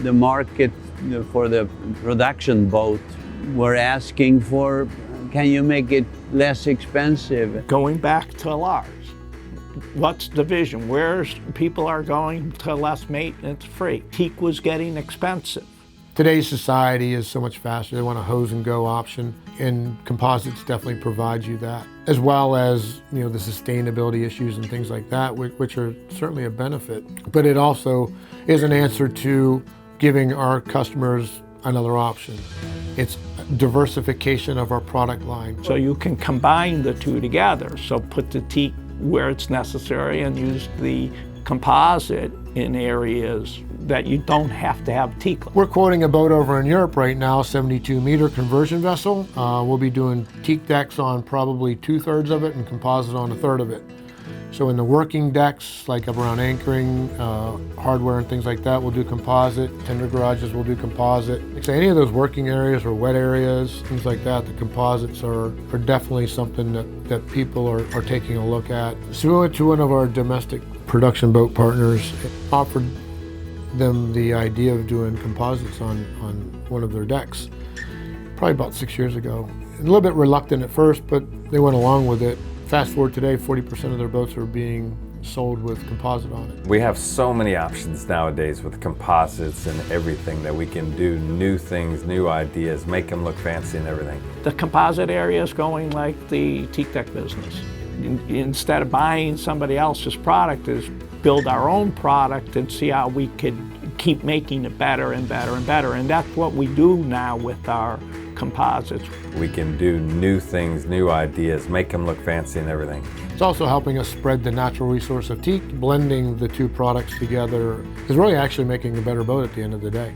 the market for the production boat were asking for, can you make it less expensive? Going back to large, what's the vision? Where's people are going to less maintenance free? Teak was getting expensive. Today's society is so much faster. They want a hose and go option, and composites definitely provide you that, as well as the sustainability issues and things like that, which are certainly a benefit. But it also is an answer to giving our customers another option. It's diversification of our product line. So you can combine the two together. So put the teak where it's necessary and use the composite in areas that you don't have to have teak. We're quoting a boat over in Europe right now, 72-meter conversion vessel. We'll be doing teak decks on probably 2/3 of it and composite on 1/3 of it. So in the working decks, like up around anchoring, hardware and things like that, we'll do composite. Tender garages, we'll do composite. Like say, any of those working areas or wet areas, things like that, the composites are definitely something that people are taking a look at. So we went to one of our domestic production boat partners, offered them the idea of doing composites on one of their decks, probably about 6 years ago. A little bit reluctant at first, but they went along with it. Fast forward today, 40% of their boats are being sold with composite on it. We have so many options nowadays with composites and everything that we can do new things, new ideas, make them look fancy and everything. The composite area is going like the Teak Deck business. Instead of buying somebody else's product, is build our own product and see how we could keep making it better and better and better. And that's what we do now with our composites. We can do new things, new ideas, make them look fancy and everything. It's also helping us spread the natural resource of teak. Blending the two products together is really actually making a better boat at the end of the day.